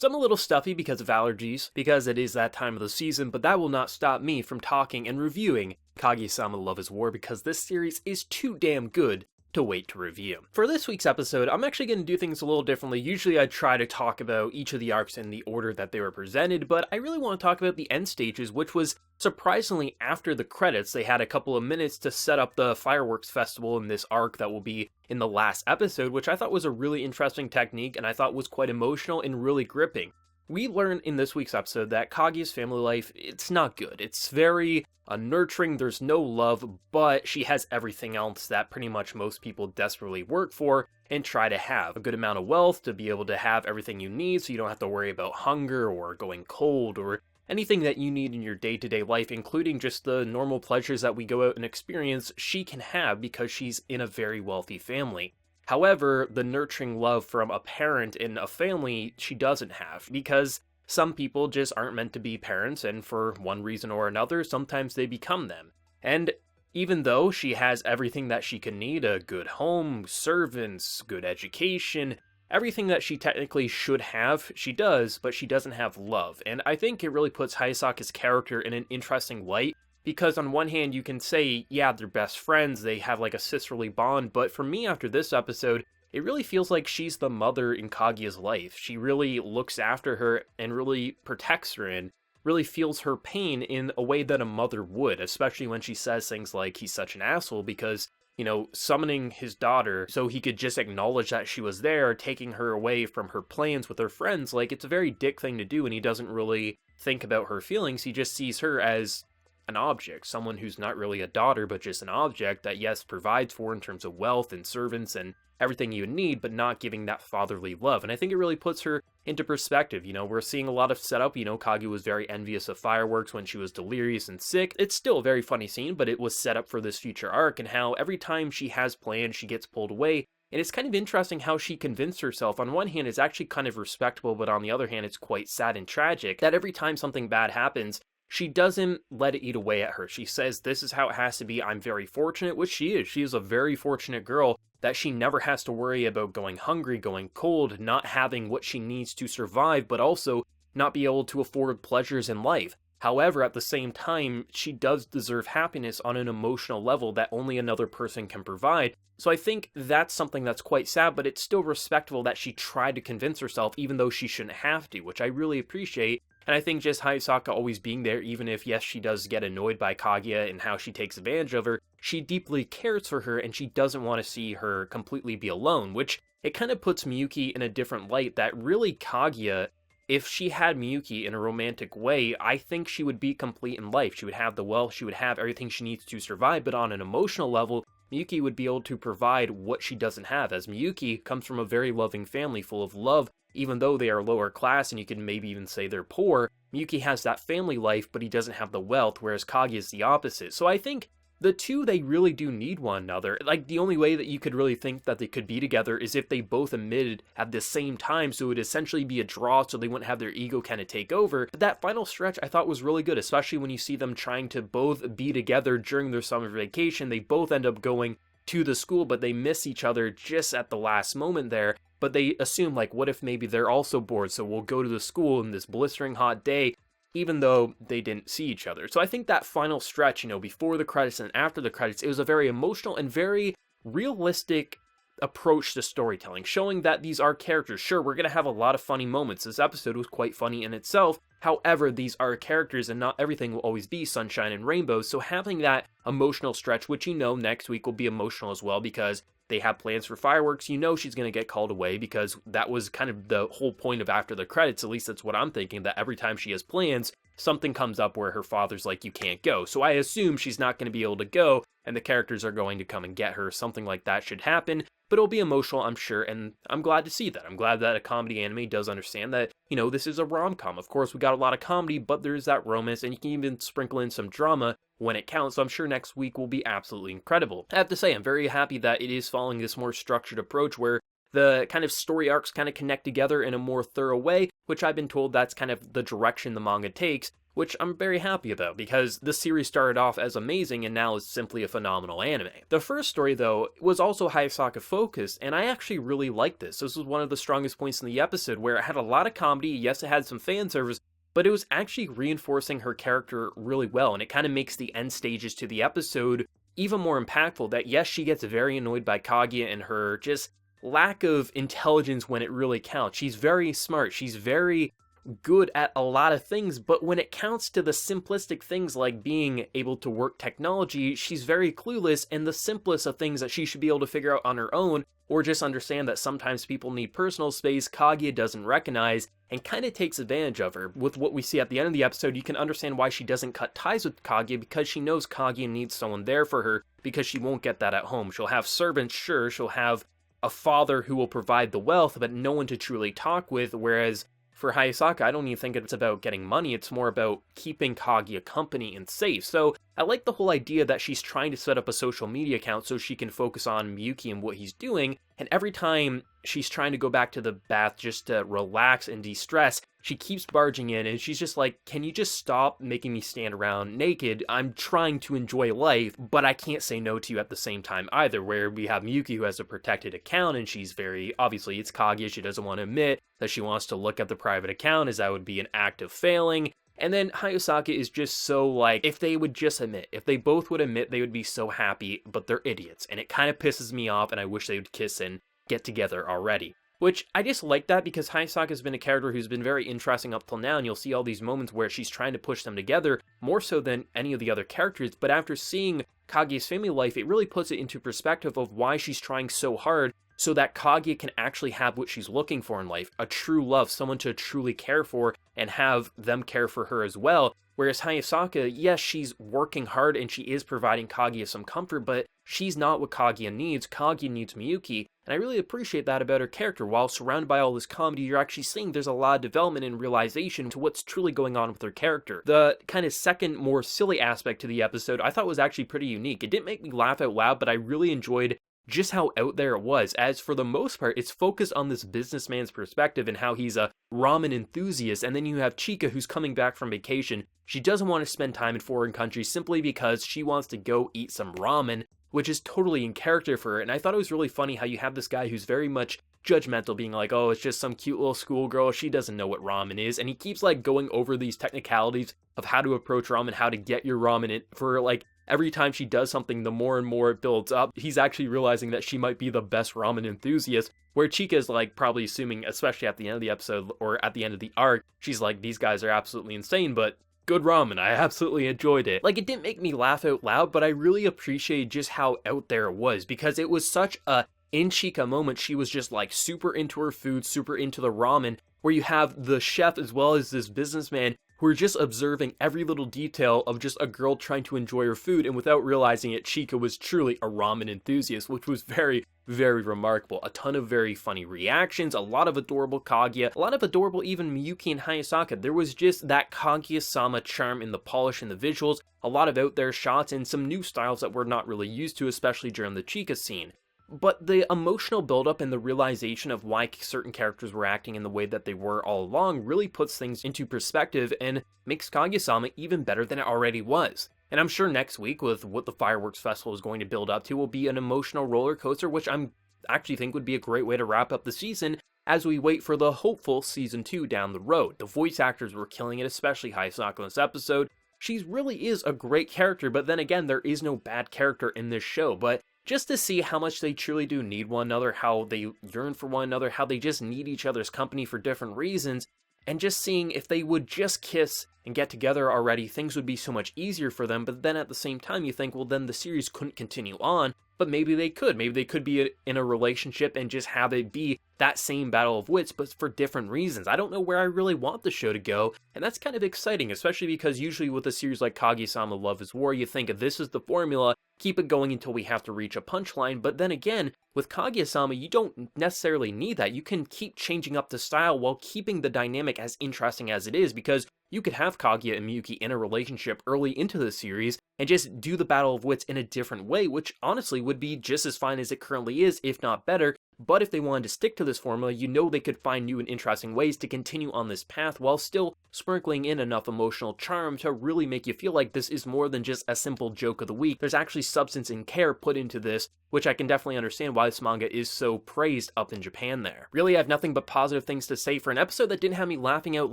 So I'm a little stuffy because of allergies, because it is that time of the season, but that will not stop me from talking and reviewing Kaguya-sama Love is War because this series is too damn good to wait to review. For this week's episode, I'm actually going to do things a little differently. Usually I try to talk about each of the arcs in the order that they were presented, but I really want to talk about the end stages, which was surprisingly after the credits. They had a couple of minutes to set up the fireworks festival in this arc that will be in the last episode, which I thought was a really interesting technique and I thought was quite emotional and really gripping. We learn in this week's episode that Kaguya's family life, it's not good. It's very nurturing, there's no love, but she has everything else that pretty much most people desperately work for and try to have. A good amount of wealth to be able to have everything you need so you don't have to worry about hunger or going cold or anything that you need in your day-to-day life, including just the normal pleasures that we go out and experience, she can have because she's in a very wealthy family. However, the nurturing love from a parent in a family she doesn't have, because some people just aren't meant to be parents, and for one reason or another, sometimes they become them. And even though she has everything that she can need, a good home, servants, good education, everything that she technically should have, she does, but she doesn't have love. And I think it really puts Hayasaka's character in an interesting light, because on one hand you can say, yeah, they're best friends, they have like a sisterly bond, but for me after this episode, it really feels like she's the mother in Kaguya's life. She really looks after her and really protects her and really feels her pain in a way that a mother would, especially when she says things like he's such an asshole because, you know, summoning his daughter so he could just acknowledge that she was there, taking her away from her plans with her friends, like it's a very dick thing to do and he doesn't really think about her feelings, he just sees her as an object, someone who's not really a daughter but just an object that yes provides for in terms of wealth and servants and everything you need, but not giving that fatherly love. And I think it really puts her into perspective. You know, we're seeing a lot of setup. You know, Kaguya was very envious of fireworks when she was delirious and sick. It's still a very funny scene, but it was set up for this future arc, and how every time she has plans, she gets pulled away. And it's kind of interesting how she convinced herself. On one hand, it's actually kind of respectable, but on the other hand, it's quite sad and tragic that every time something bad happens, she doesn't let it eat away at her. She says, this is how it has to be. I'm very fortunate, which she is. She is a very fortunate girl that she never has to worry about going hungry, going cold, not having what she needs to survive, but also not be able to afford pleasures in life. However, at the same time, she does deserve happiness on an emotional level that only another person can provide. So I think that's something that's quite sad, but it's still respectable that she tried to convince herself, even though she shouldn't have to, which I really appreciate. And I think just Hayasaka always being there, even if, yes, she does get annoyed by Kaguya and how she takes advantage of her, she deeply cares for her and she doesn't want to see her completely be alone, which it kind of puts Miyuki in a different light that really Kaguya, if she had Miyuki in a romantic way, I think she would be complete in life. She would have the wealth, she would have everything she needs to survive, but on an emotional level, Miyuki would be able to provide what she doesn't have, as Miyuki comes from a very loving family full of love. Even though they are lower class and you can maybe even say they're poor, Miyuki has that family life, but he doesn't have the wealth, whereas Kaguya is the opposite. So I think the two, they really do need one another. Like, the only way that you could really think that they could be together is if they both admitted at the same time, so it would essentially be a draw, so they wouldn't have their ego kind of take over. But that final stretch I thought was really good, especially when you see them trying to both be together during their summer vacation. They both end up going to the school, but they miss each other just at the last moment there. But they assume, like, what if maybe they're also bored, so we'll go to the school in this blistering hot day, even though they didn't see each other. So I think that final stretch, you know, before the credits and after the credits, it was a very emotional and very realistic approach to storytelling, showing that these are characters. Sure, we're going to have a lot of funny moments. This episode was quite funny in itself. However, these are characters and not everything will always be sunshine and rainbows. So having that emotional stretch, which you know next week will be emotional as well because they have plans for fireworks, you know she's going to get called away because that was kind of the whole point of after the credits, at least that's what I'm thinking, that every time she has plans, something comes up where her father's like, you can't go. So I assume she's not going to be able to go, and the characters are going to come and get her. Something like that should happen, but it'll be emotional, I'm sure, and I'm glad to see that. I'm glad that a comedy anime does understand that, you know, this is a rom-com. Of course, we got a lot of comedy, but there's that romance, and you can even sprinkle in some drama when it counts, so I'm sure next week will be absolutely incredible. I have to say, I'm very happy that it is following this more structured approach where the kind of story arcs kind of connect together in a more thorough way, which I've been told that's kind of the direction the manga takes, which I'm very happy about, because this series started off as amazing and now is simply a phenomenal anime. The first story, though, was also Hayasaka focused, and I actually really liked this. This was one of the strongest points in the episode, where it had a lot of comedy. Yes, it had some fan service, but it was actually reinforcing her character really well, and it kind of makes the end stages to the episode even more impactful. That yes, she gets very annoyed by Kaguya and her just lack of intelligence when it really counts. She's very smart, she's very good at a lot of things, but when it counts to the simplistic things like being able to work technology, she's very clueless, and the simplest of things that she should be able to figure out on her own, or just understand that sometimes people need personal space, Kaguya doesn't recognize, and kind of takes advantage of her. With what we see at the end of the episode, you can understand why she doesn't cut ties with Kaguya, because she knows Kaguya needs someone there for her, because she won't get that at home. She'll have servants, sure, she'll have a father who will provide the wealth, but no one to truly talk with, whereas for Hayasaka, I don't even think it's about getting money, it's more about keeping Kaguya company and safe. So I like the whole idea that she's trying to set up a social media account so she can focus on Miyuki and what he's doing, and every time she's trying to go back to the bath just to relax and de-stress, she keeps barging in, and she's just like, can you just stop making me stand around naked? I'm trying to enjoy life, but I can't say no to you at the same time either, where we have Miyuki who has a protected account, and she's very, obviously it's Kaguya, she doesn't want to admit that she wants to look at the private account, as that would be an act of failing. And then Hayasaka is just so like, if they would just admit, if they both would admit, they would be so happy, but they're idiots, and it kind of pisses me off, and I wish they would kiss and get together already. Which, I just like that, because Hayasaka has been a character who's been very interesting up till now, and you'll see all these moments where she's trying to push them together, more so than any of the other characters, but after seeing Kaguya's family life, it really puts it into perspective of why she's trying so hard, so that Kaguya can actually have what she's looking for in life, a true love, someone to truly care for, and have them care for her as well. Whereas Hayasaka, yes, she's working hard and she is providing Kaguya some comfort, but she's not what Kaguya needs. Kaguya needs Miyuki, and I really appreciate that about her character. While surrounded by all this comedy, you're actually seeing there's a lot of development and realization to what's truly going on with her character. The kind of second, more silly aspect to the episode I thought was actually pretty unique. It didn't make me laugh out loud, but I really enjoyed just how out there it was, as for the most part, it's focused on this businessman's perspective and how he's a ramen enthusiast, and then you have Chika who's coming back from vacation. She doesn't want to spend time in foreign countries simply because she wants to go eat some ramen, which is totally in character for her, and I thought it was really funny how you have this guy who's very much judgmental, being like, oh, it's just some cute little schoolgirl, she doesn't know what ramen is, and he keeps like going over these technicalities of how to approach ramen, how to get your ramen in, for like, every time she does something, the more and more it builds up. He's actually realizing that she might be the best ramen enthusiast, where Chika's like probably assuming, especially at the end of the episode, or at the end of the arc, she's like, these guys are absolutely insane, but good ramen, I absolutely enjoyed it. Like, it didn't make me laugh out loud, but I really appreciated just how out there it was, because it was such a in Chika moment. She was just like super into her food, super into the ramen, where you have the chef as well as this businessman who are just observing every little detail of just a girl trying to enjoy her food, and without realizing it, Chika was truly a ramen enthusiast, which was very, very remarkable. A ton of very funny reactions, a lot of adorable Kaguya, a lot of adorable even Miyuki and Hayasaka. There was just that Kaguya-sama charm in the polish and the visuals, a lot of out there shots, and some new styles that we're not really used to, especially during the Chika scene. But the emotional buildup and the realization of why certain characters were acting in the way that they were all along really puts things into perspective and makes Kaguya-sama even better than it already was. And I'm sure next week, with what the Fireworks Festival is going to build up to, will be an emotional roller coaster, which I'm actually think would be a great way to wrap up the season as we wait for the hopeful Season 2 down the road. The voice actors were killing it, especially Hayasaka in this episode. She really is a great character, but then again, there is no bad character in this show, but just to see how much they truly do need one another, how they yearn for one another, how they just need each other's company for different reasons, and just seeing if they would just kiss and get together already, things would be so much easier for them. But then at the same time, you think, well, then the series couldn't continue on, but maybe they could. Maybe they could be in a relationship and just have it be that same battle of wits, but for different reasons. I don't know where I really want the show to go, and that's kind of exciting, especially because usually with a series like Kaguya-sama Love is War, you think this is the formula, keep it going until we have to reach a punchline. But then again, with Kaguya-sama, you don't necessarily need that. You can keep changing up the style while keeping the dynamic as interesting as it is, because you could have Kaguya and Miyuki in a relationship early into the series and just do the battle of wits in a different way, which honestly would be just as fine as it currently is, if not better. but if they wanted to stick to this formula, you know they could find new and interesting ways to continue on this path while still sprinkling in enough emotional charm to really make you feel like this is more than just a simple joke of the week. There's actually substance and care put into this, which I can definitely understand why this manga is so praised up in Japan there. Really, I have nothing but positive things to say for an episode that didn't have me laughing out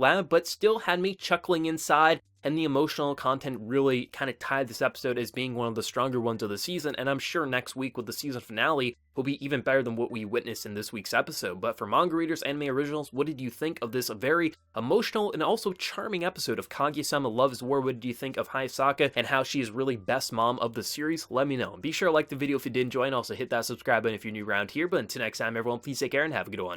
loud, but still had me chuckling inside, and the emotional content really kind of tied this episode as being one of the stronger ones of the season, and I'm sure next week with the season finale will be even better than what we witnessed in this week's episode. But for manga readers, anime originals, what did you think of this very emotional and also charming episode of Kaguya-sama Love is War? What did you think of Hayasaka and how she is really best mom of the series? Let me know. Be sure to like the video if you did enjoy, and also hit that subscribe button if you're new around here. But until next time, everyone, please take care and have a good one.